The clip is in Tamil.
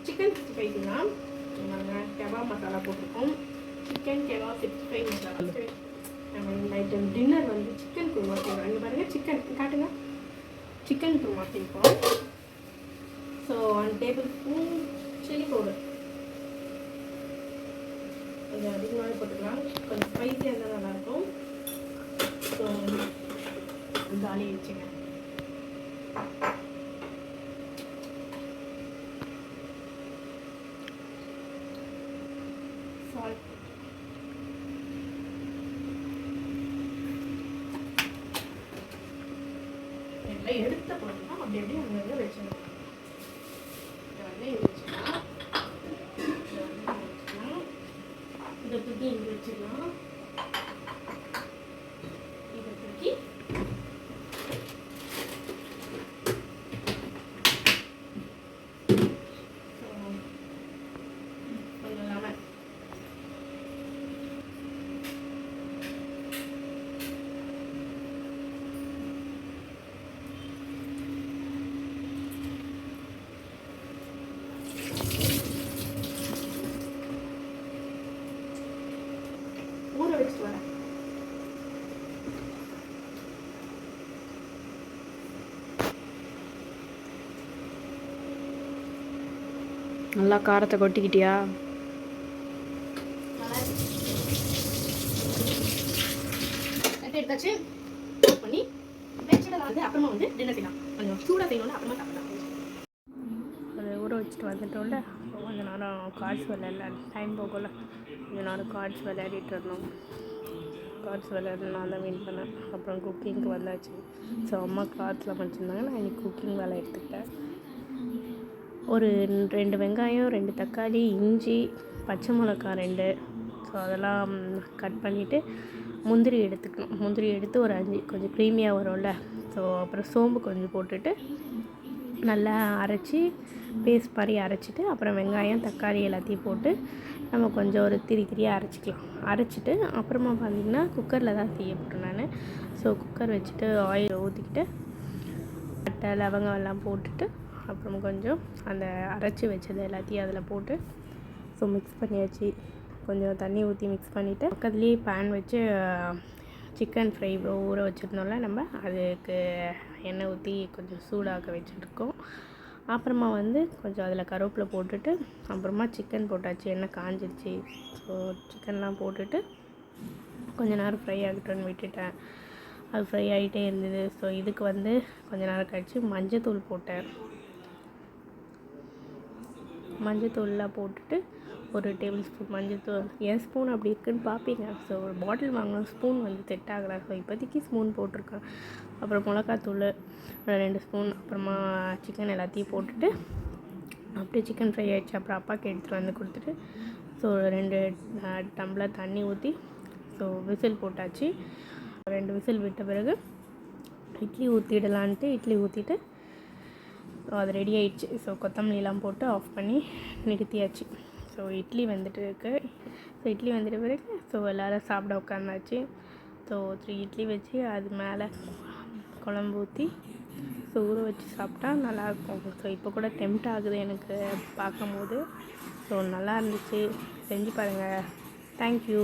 சிக்கன் 65க்குனா நம்ம கபாப் மசாலா போட்டிருக்கோம். Chicken kebab 65 masala. நம்ம நைட்டு டின்னர் வந்து சிக்கன் குருமா செய்வோம். இங்கே பாருங்கள், சிக்கன் காட்டுங்க. சிக்கன் குருமா செய்வோம். So 1 table spoon chilli powder கொஞ்சம் அதிகமாகவே போட்டுக்கலாம். கொஞ்சம் ஸ்பைஸியாக இருந்தால் நல்லாயிருக்கும். ஸோ காலி வச்சுங்க. சால்ட் எல்லாம் எடுத்த போடணும். அப்படி அப்படியே அங்கே வச்சுக்கணும். இதை தூக்கி இங்கே வச்சுக்கலாம். இதை தூக்கி கொஞ்சம் லெமன் ஊற வச்சுட்டு வரேன். நல்லா காரத்தை கொட்டிக்கிட்டியா? எடுத்தாச்சு. பண்ணி வச்சுடலாம். வந்து அப்புறமா வந்து டின்னர் செய்யலாம். கொஞ்சம் சூடாக செய்யணும்ல, அப்புறமா சாப்பிடலாம். அதை ஊற வச்சுட்டு வந்துட்டோம்ல, கொஞ்ச நேரம் கார்ட்ஸ் விளையாடல. டைம் போகல, கொஞ்ச நேரம் கார்ட்ஸ் விளையாடிட்டு இருந்தோம். கார்ட்ஸ் விளையாட நான் தான் வின் பண்ணேன். அப்புறம் குக்கிங்க்கு வந்தாச்சு. ஸோ அம்மா கிளாத்தில் வச்சுருந்தாங்க, நான் இன்றைக்கி குக்கிங் வேலை எடுத்துக்கிட்டேன். ஒரு 2 வெங்காயம், 2 தக்காளி, இஞ்சி, பச்சை மிளகா 2. ஸோ அதெல்லாம் கட் பண்ணிவிட்டு முந்திரி எடுத்துக்கணும். முந்திரி எடுத்து ஒரு 5 கொஞ்சம் க்ரீமியாக வரும்ல. ஸோ அப்புறம் சோம்பு கொஞ்சம் போட்டுட்டு நல்லா அரைச்சி பேஸ்ட் மாதிரி அரைச்சிட்டு, அப்புறம் வெங்காயம் தக்காளி எல்லாத்தையும் போட்டு நம்ம கொஞ்சம் ஒரு திரியாக அரைச்சிக்கலாம். அரைச்சிட்டு அப்புறமா பார்த்திங்கன்னா குக்கரில் தான் செய்ய போட்டேன் நான். ஸோ குக்கர் வச்சுட்டு ஆயில் ஊற்றிக்கிட்டு பட்டை லவங்கம் எல்லாம் போட்டுட்டு அப்புறம் கொஞ்சம் அந்த அரைச்சி வச்சது எல்லாத்தையும் அதில் போட்டு ஸோ மிக்ஸ் பண்ணியாச்சு. கொஞ்சம் தண்ணி ஊற்றி மிக்ஸ் பண்ணிவிட்டு பக்கத்துலேயே பேன் வச்சு சிக்கன் ஃப்ரை ஊற வச்சுருந்தோம்ல நம்ம, அதுக்கு எண்ணெய் ஊற்றி கொஞ்சம் சூடாக்க வச்சுட்ருக்கோம். அப்புறமா வந்து கொஞ்சம் அதில் கருவேப்பிலை போட்டுட்டு அப்புறமா சிக்கன் போட்டாச்சு. எண்ணெய் காஞ்சிடுச்சு. ஸோ சிக்கன்லாம் போட்டுட்டு கொஞ்ச நேரம் ஃப்ரை ஆகட்டும்னு விட்டுட்டேன். அது ஃப்ரை ஆகிட்டே இருந்தது. ஸோ இதுக்கு வந்து கொஞ்ச நேரம் கழித்து மஞ்சத்தூள் போட்டேன். மஞ்சத்தூள்லாம் போட்டுட்டு ஒரு டேபிள் ஸ்பூன் மஞ்சத்தூள், என் ஸ்பூன் அப்படி இருக்குதுன்னு பார்ப்பீங்க. ஸோ ஒரு பாட்டில் வாங்கினோம், ஸ்பூன் வந்து செட் ஆகலை. ஸோ இப்போதைக்கு ஸ்பூன் போட்டிருக்கேன். அப்புறம் மிளகாத்தூள் 2 ஸ்பூன், அப்புறமா சிக்கன் எல்லாத்தையும் போட்டுட்டு அப்படியே சிக்கன் ஃப்ரை ஆகிடுச்சு. அப்புறம் அப்பாவுக்கு எடுத்துகிட்டு வந்து கொடுத்துட்டு ஸோ 2 டம்ளர் தண்ணி ஊற்றி ஸோ விசில் போட்டாச்சு. 2 விசில் விட்ட பிறகு இட்லி ஊற்றிடலான்ட்டு இட்லி ஊற்றிட்டு ஸோ அது ரெடி ஆகிடுச்சு. ஸோ கொத்தமல்லிலாம் போட்டு ஆஃப் பண்ணி நிறுத்தியாச்சு. ஸோ இட்லி வந்துட்டு இருக்கு. ஸோ இட்லி வந்துட்ட பிறகு ஸோ எல்லோரும் சாப்பிட உட்காந்தாச்சு. ஸோ 3 இட்லி வச்சு அது மேலே குழம்பு ஊற்றி ஸோ ஊற வச்சு சாப்பிட்டா நல்லாயிருக்கும். ஸோ இப்போ கூட டெம்ட் ஆகுது எனக்கு பார்க்கும்போது. ஸோ நல்லா இருந்துச்சு, செஞ்சு பாருங்கள். தேங்க்யூ.